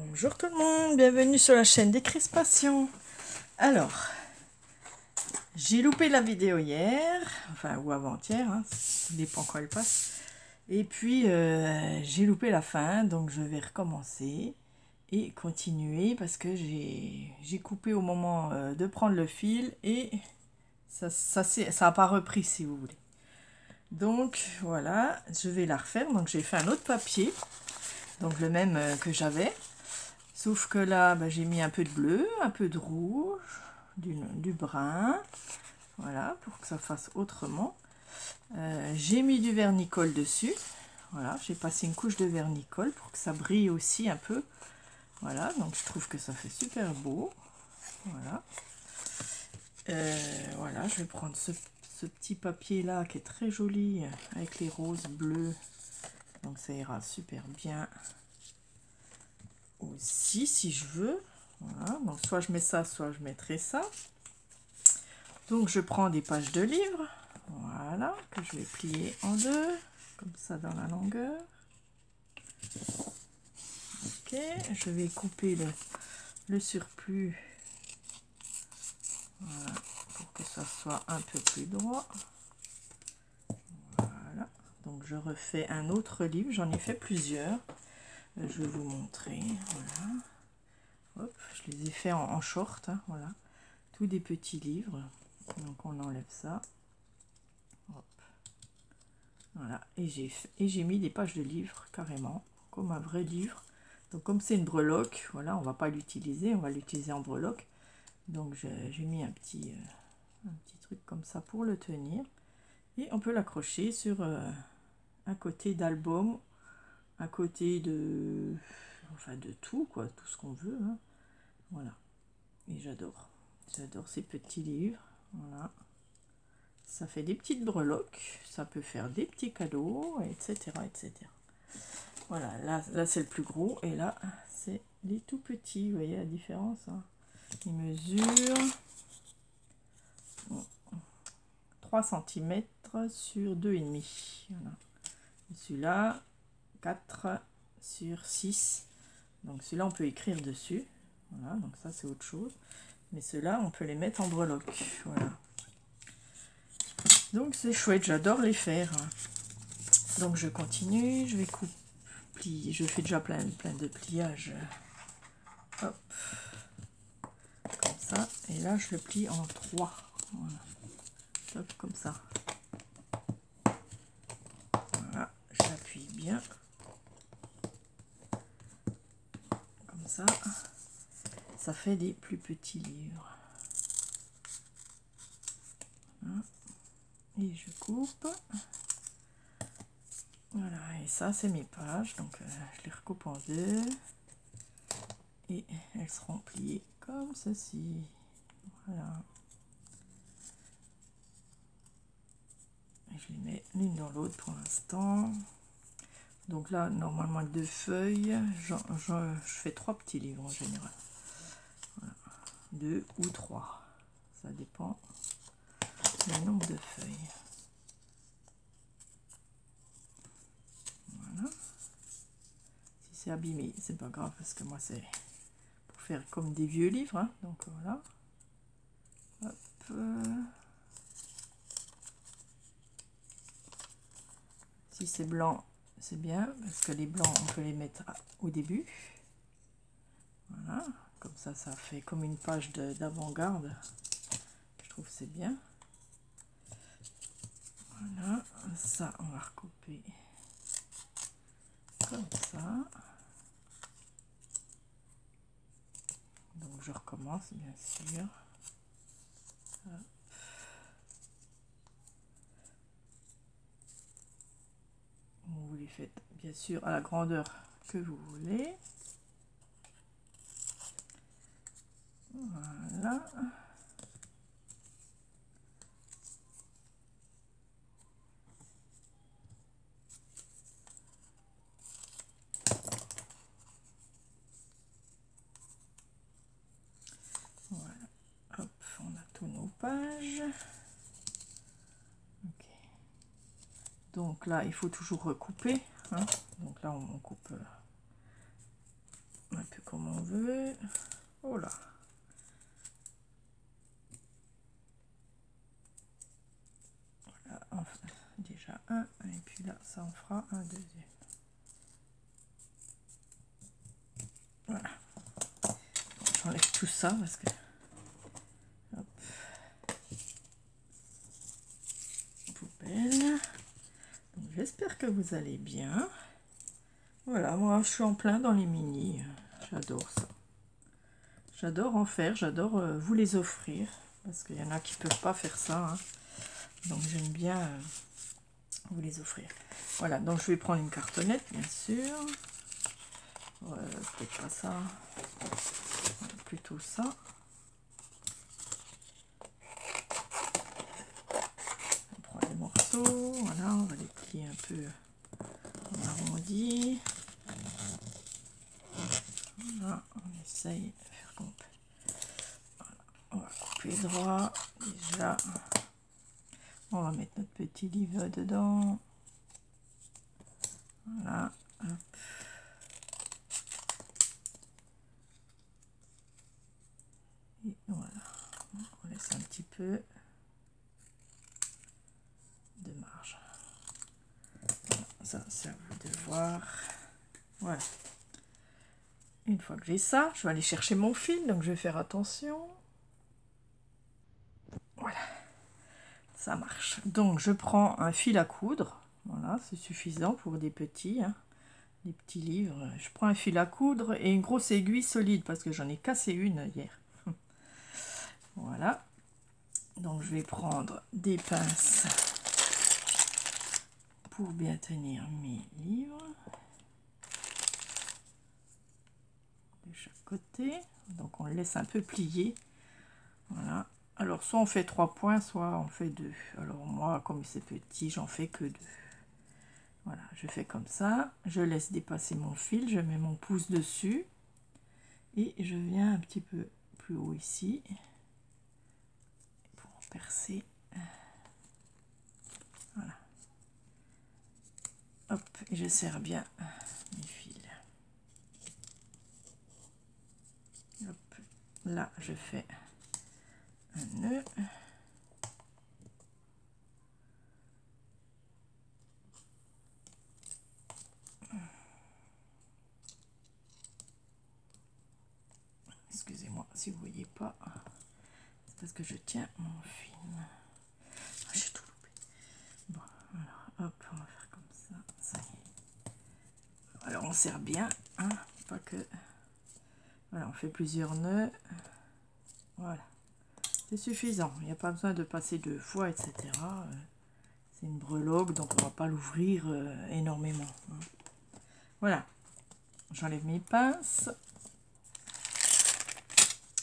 Bonjour tout le monde, bienvenue sur la chaîne des Crispations. Alors, j'ai loupé la vidéo hier, enfin ou avant-hier, hein, ça dépend quand elle passe. Et puis j'ai loupé la fin, donc je vais recommencer et continuer parce que j'ai coupé au moment de prendre le fil et ça a pas repris si vous voulez. Donc voilà, je vais la refaire. Donc j'ai fait un autre papier, donc le même que j'avais. Sauf que là, j'ai mis un peu de bleu, un peu de rouge, du brun. Voilà, pour que ça fasse autrement. J'ai mis du vernicole dessus. Voilà, j'ai passé une couche de vernicole pour que ça brille aussi un peu. Voilà, donc je trouve que ça fait super beau. Voilà. Voilà, je vais prendre ce petit papier là qui est très joli avec les roses bleus. Donc ça ira super bien aussi si je veux. Voilà, donc soit je mets ça, soit je mettrai ça. Donc je prends des pages de livres, voilà, que je vais plier en deux, comme ça dans la longueur. Ok, je vais couper le surplus, voilà, pour que ça soit un peu plus droit. Voilà, donc je refais un autre livre, j'en ai fait plusieurs. Je vais vous montrer, voilà. Hop, je les ai fait en short, hein, voilà. Tous des petits livres. Donc on enlève ça. Hop. Voilà, et j'ai mis des pages de livres carrément, comme un vrai livre. Donc comme c'est une breloque, voilà, on va pas l'utiliser, on va l'utiliser en breloque. Donc j'ai mis un petit truc comme ça pour le tenir. Et on peut l'accrocher sur un côté d'album, à côté de, enfin de tout quoi, tout ce qu'on veut. Hein. Voilà. Et j'adore ces petits livres. Voilà. Ça fait des petites breloques, ça peut faire des petits cadeaux, etc. etc. Voilà, là c'est le plus gros et là c'est les tout petits, vous voyez la différence, hein. Ils mesurent 3 cm sur 2,5. Voilà. Celui-là 4 sur 6. Donc celui-là on peut écrire dessus. Voilà, donc ça c'est autre chose. Mais ceux-là on peut les mettre en breloque. Voilà. Donc c'est chouette, j'adore les faire. Donc je continue, je vais couper. Je fais déjà plein de pliages. Hop. Comme ça. Et là, je le plie en 3. Voilà. Hop, comme ça. Voilà. J'appuie bien. Comme ça. Ça fait des plus petits livres. Voilà. Et je coupe. Voilà. Et ça, c'est mes pages. Donc, je les recoupe en deux. Et elles seront pliées comme ceci. Voilà. Et je les mets l'une dans l'autre pour l'instant. Donc là, normalement, 2 feuilles. Je fais 3 petits livres en général. Voilà. 2 ou 3. Ça dépend du nombre de feuilles. Voilà. Si c'est abîmé, c'est pas grave parce que moi, c'est pour faire comme des vieux livres. Hein. Donc voilà. Hop. Si c'est blanc, c'est bien parce que les blancs, on peut les mettre au début. Voilà. Comme ça fait comme une page d'avant-garde. Je trouve que c'est bien. Voilà. Ça, on va recouper comme ça. Donc je recommence bien sûr. Hop. Vous les faites bien sûr à la grandeur que vous voulez. Voilà. Voilà. Hop, on a tous nos pages. Ok. Donc là, il faut toujours recouper. Hein. Donc là, on coupe un peu comme veut. Oh là. Voilà, enfin, déjà un, et puis là, ça en fera un deuxième. Voilà. J'enlève tout ça parce que... Hop. Poubelle. J'espère que vous allez bien. Voilà, moi je suis en plein dans les mini. J'adore ça. J'adore en faire, j'adore vous les offrir. Parce qu'il y en a qui ne peuvent pas faire ça. Hein. Donc j'aime bien vous les offrir. Voilà, donc je vais prendre une cartonnette, bien sûr. Peut-être pas ça. Plutôt ça. On prend les morceaux. Voilà, on va les plier un peu en arrondi. Voilà, on essaye de faire comme on peut. Voilà, on va couper droit. Déjà, on va mettre notre petit livre dedans. Voilà. Hop. Et voilà. On laisse un petit peu de marge. Voilà, ça, c'est à vous de voir. Voilà. Une fois que j'ai ça, je vais aller chercher mon fil, donc je vais faire attention. Voilà, ça marche. Donc je prends un fil à coudre. Voilà, c'est suffisant pour des petits, hein, des petits livres. Je prends un fil à coudre et une grosse aiguille solide parce que j'en ai cassé une hier. Voilà. Donc je vais prendre des pinces pour bien tenir mes livres. De chaque côté. Donc on le laisse un peu plier. Voilà. Alors soit on fait 3 points, soit on fait 2. Alors moi, comme c'est petit, j'en fais que 2. Voilà, je fais comme ça. Je laisse dépasser mon fil, je mets mon pouce dessus. Et je viens un petit peu plus haut ici. Pour percer. Voilà. Hop, et je serre bien mes fils. Hop, là je fais un nœud. Excusez-moi si vous voyez pas, c'est parce que je tiens mon film. Ah, j'ai tout loupé. Bon, alors hop, on va faire comme ça. Ça y est. Alors on serre bien, hein, pas que. Voilà, on fait plusieurs nœuds. Voilà, c'est suffisant. Il n'y a pas besoin de passer 2 fois, etc. C'est une breloque, donc on va pas l'ouvrir énormément. Hein. Voilà, j'enlève mes pinces.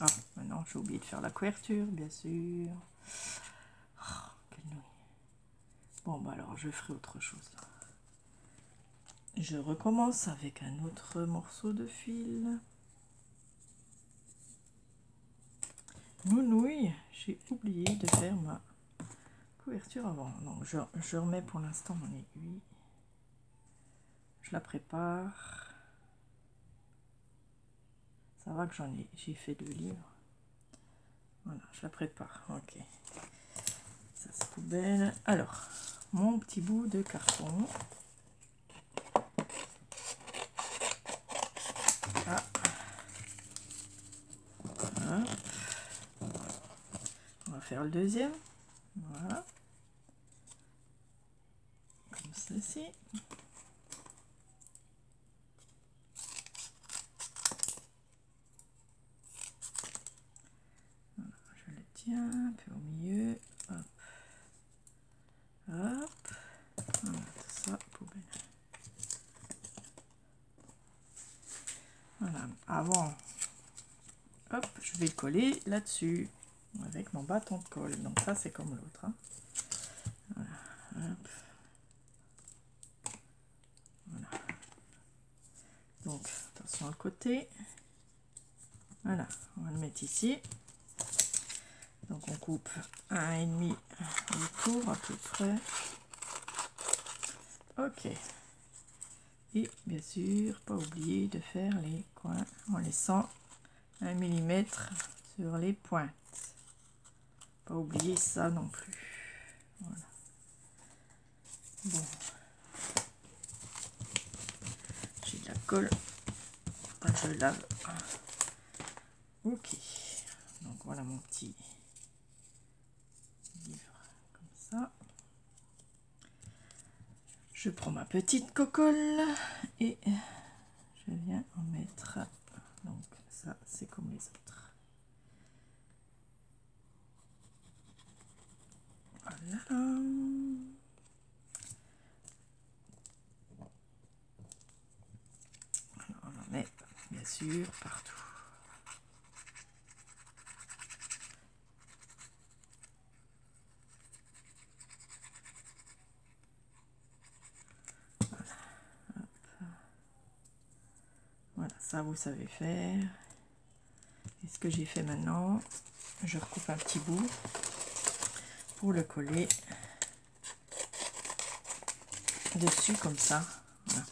Ah, maintenant j'ai oublié de faire la couverture, bien sûr. Oh, quelle nouille. Bon, bah alors je ferai autre chose là. Je recommence avec un autre morceau de fil. Nounouille, j'ai oublié de faire ma couverture avant. Donc je remets pour l'instant mon aiguille. Je la prépare. Ça va que j'ai fait 2 livres. Voilà, je la prépare. Ok. Ça c'est poubelle. Alors, mon petit bout de carton. Ah. Voilà. On va faire le deuxième. Voilà. Comme ceci. Voilà, je le tiens un peu au milieu. Hop. Hop. Voilà, ça, poubelle. Voilà, avant, hop, je vais le coller là-dessus avec mon bâton de colle. Donc ça, c'est comme l'autre. Hein. Voilà, hop. Voilà. Donc, attention à côté. Voilà, on va le mettre ici. Donc on coupe 1,5 de tour à peu près. Ok. Et bien sûr, pas oublier de faire les coins en laissant 1 mm sur les pointes. Pas oublier ça non plus. Voilà. Bon. J'ai de la colle. Je lave. Ok. Donc voilà mon petit livre comme ça. Je prends ma petite cocolle et je viens en mettre. Donc ça c'est comme les autres. Voilà. On en met bien sûr partout. Voilà, ça vous savez faire. Et ce que j'ai fait maintenant, je recoupe un petit bout pour le coller dessus comme ça. Voilà.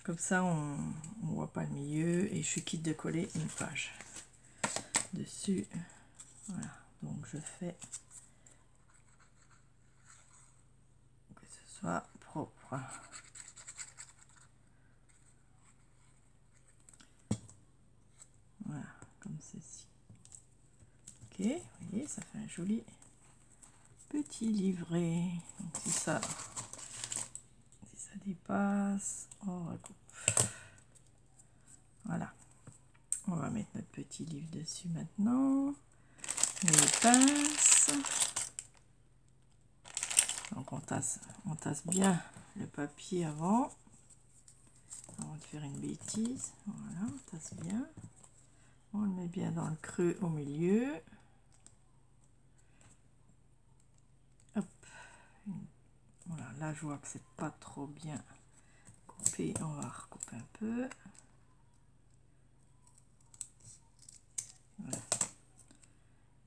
Comme ça, on ne voit pas le milieu et je suis quitte de coller une page dessus. Voilà, donc je fais que ce soit propre. Voilà, comme ceci. Ok, vous voyez, ça fait un joli petit livret. Donc si ça dépasse, on recoupe. Voilà, on va mettre notre petit livre dessus maintenant. Les pinces. Donc on tasse bien le papier avant de faire une bêtise. Voilà, on tasse bien. On le met bien dans le creux au milieu. Hop. Voilà, là je vois que c'est pas trop bien coupé. On va recouper un peu. Voilà.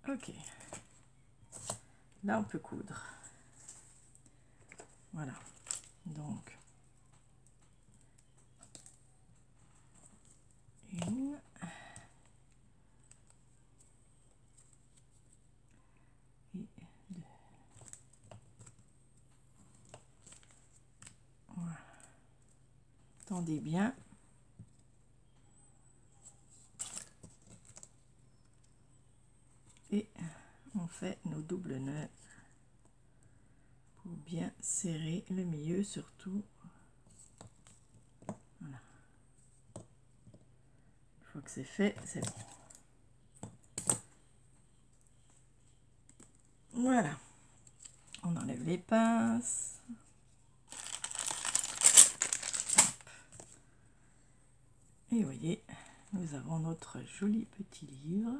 Ok. Là on peut coudre. Voilà. Donc une. Et deux. Voilà. Tendez bien. Et on fait nos doubles nœuds pour bien serrer le milieu surtout. Voilà. Une fois que c'est fait, c'est bon. Voilà. On enlève les pinces. Et vous voyez, nous avons notre joli petit livre.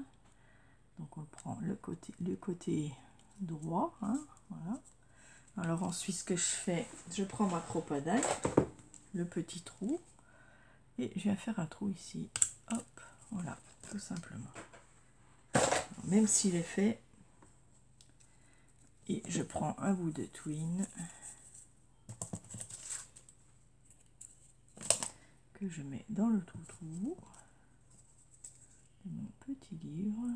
Donc on prend le côté droit, hein, voilà. Alors ensuite ce que je fais, je prends ma cropadelle, le petit trou, et je viens faire un trou ici. Hop, voilà, tout simplement. Alors, même s'il est fait, et je prends un bout de twine que je mets dans le trou de mon petit livre.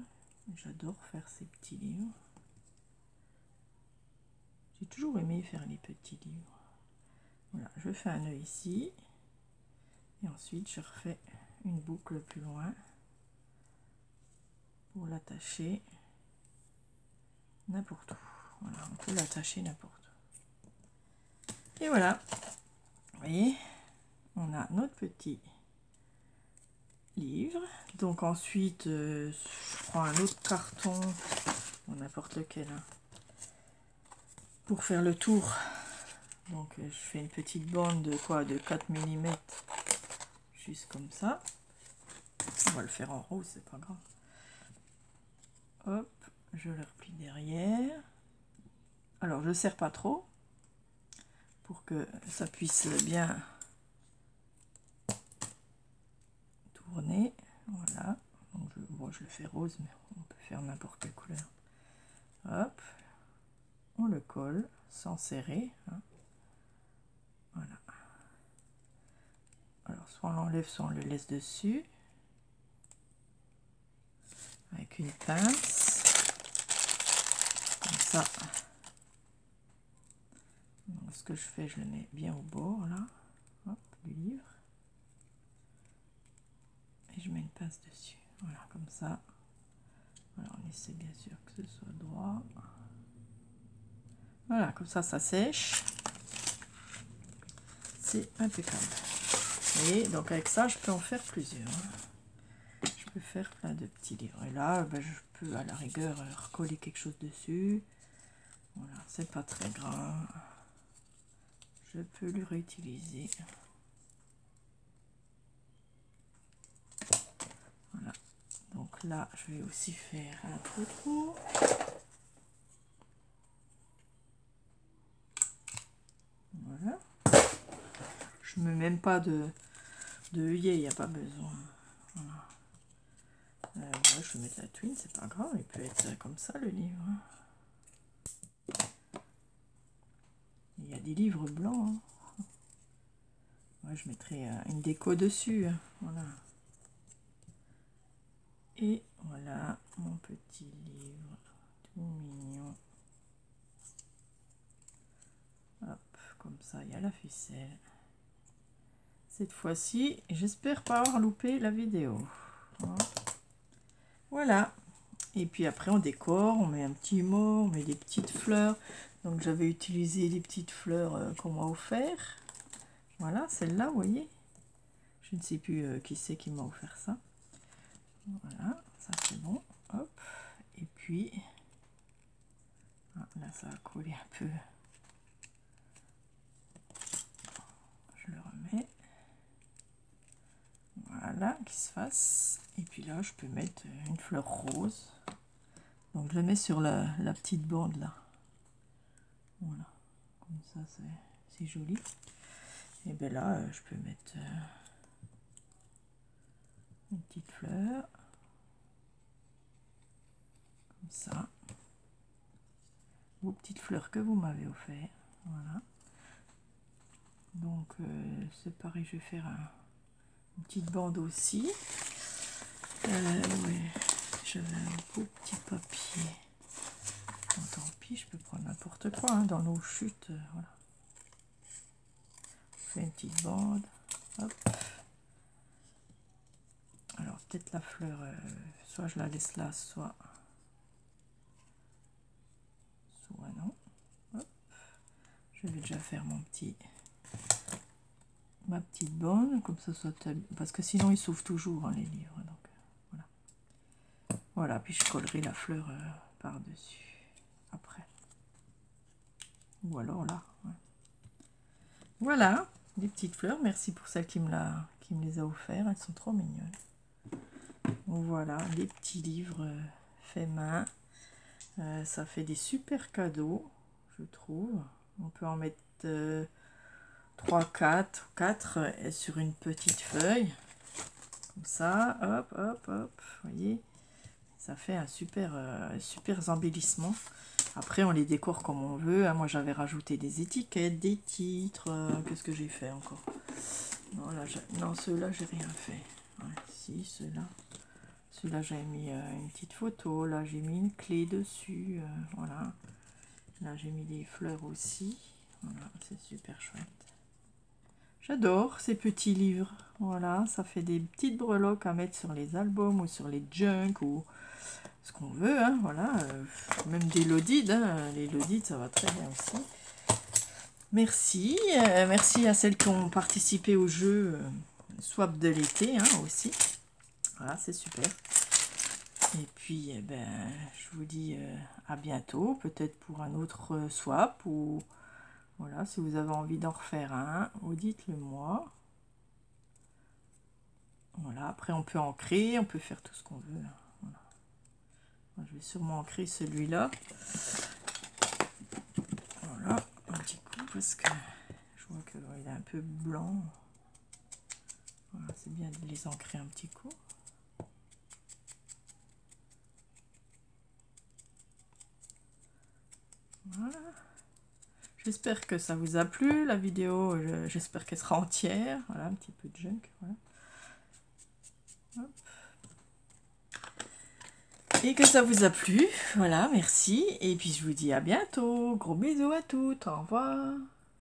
J'adore faire ces petits livres. J'ai toujours aimé faire les petits livres. Voilà, je fais un nœud ici. Et ensuite, je refais une boucle plus loin pour l'attacher n'importe où. Voilà, on peut l'attacher n'importe où. Et voilà, vous voyez, on a notre petit livre. Donc ensuite, je prends un autre carton, n'importe lequel, hein, pour faire le tour. Donc je fais une petite bande de quoi, de 4 mm, juste comme ça. On va le faire en rose, c'est pas grave. Hop, je le replie derrière. Alors je serre pas trop pour que ça puisse bien tourner. Voilà. Donc bon, je le fais rose, mais on peut faire n'importe quelle couleur. Hop, on le colle sans serrer, hein. Voilà. soit on l'enlève, soit on le laisse dessus. Avec une pince. Comme ça. Donc, ce que je fais, je le mets bien au bord, là. Hop, du livre. Et je mets une pince dessus. Voilà, comme ça. Alors, on essaie bien sûr que ce soit droit. Voilà, comme ça sèche. C'est impeccable. Et donc, avec ça, je peux en faire plusieurs. Je peux faire plein de petits livres. Et là, ben, je peux à la rigueur recoller quelque chose dessus. Voilà, c'est pas très grave. Je peux le réutiliser. Voilà. Donc là, je vais aussi faire un trou. Voilà. Je ne mets même pas de œillet, il n'y a pas besoin. Voilà. Ouais, je vais mettre la twine, c'est pas grave, il peut être comme ça le livre. Il y a des livres blancs. Hein. Ouais, je mettrai une déco dessus. Voilà. Et voilà mon petit livre, tout mignon. Hop, comme ça, il y a la ficelle. Cette fois-ci, j'espère pas avoir loupé la vidéo. Voilà. Et puis après, on décore, on met un petit mot, on met des petites fleurs. Donc, j'avais utilisé des petites fleurs qu'on m'a offert. Voilà, celle-là, vous voyez. Je ne sais plus qui c'est qui m'a offert ça. Voilà, ça c'est bon. Hop. Et puis, là, ça a collé un peu. Je le remets. Voilà, qu'il se fasse. Et puis là, je peux mettre une fleur rose. Donc, je le mets sur la petite bande là. Voilà. Comme ça, c'est joli. Et bien là, je peux mettre une petite fleur. Comme ça. Vos petites fleurs que vous m'avez offert. Voilà. Donc, c'est pareil, je vais faire une petite bande aussi. Ouais, j'avais un beau petit papier. Bon, tant pis, je peux prendre n'importe quoi hein, dans l'eau chute. Voilà. Je fais une petite bande. Hop. Alors, peut-être la fleur, soit je la laisse là, soit non. Hop. Je vais déjà faire ma petite bande, comme ça soit parce que sinon ils s'ouvrent toujours hein, les livres. Donc voilà. Voilà, puis je collerai la fleur par-dessus après. Ou alors là. Ouais. Voilà, des petites fleurs. Merci pour celle qui me les a offertes. Elles sont trop mignonnes. Donc voilà, des petits livres faits main. Ça fait des super cadeaux, je trouve. On peut en mettre 3, 4 sur une petite feuille. Comme ça, hop, hop, hop. Vous voyez, ça fait un super embellissement. Après, on les décore comme on veut. Moi, j'avais rajouté des étiquettes, des titres. Qu'est-ce que j'ai fait encore? Non, non, ceux-là, j'ai rien fait. Ouais, si, ceux-là. Ceux-là, j'avais mis une petite photo. Là, j'ai mis une clé dessus. Voilà. Là, j'ai mis des fleurs aussi. Voilà, c'est super chouette. J'adore ces petits livres. Voilà, ça fait des petites breloques à mettre sur les albums ou sur les junk ou ce qu'on veut. Hein, voilà, même des lodides. Hein, les lodides, ça va très bien aussi. Merci. Merci à celles qui ont participé au jeu Swap de l'été hein, aussi. Voilà, c'est super. Et puis, eh ben, je vous dis à bientôt, peut-être pour un autre swap ou voilà, si vous avez envie d'en refaire un, vous dites-le moi. Voilà, après on peut ancrer, on peut faire tout ce qu'on veut. Voilà. Moi, je vais sûrement ancrer celui-là. Voilà, un petit coup parce que je vois qu'il est un peu blanc. Voilà, c'est bien de les ancrer un petit coup. Voilà. J'espère que ça vous a plu, la vidéo, j'espère qu'elle sera entière. Voilà, un petit peu de junk. Voilà. Hop. Et que ça vous a plu. Voilà, merci. Et puis je vous dis à bientôt. Gros bisous à toutes. Au revoir.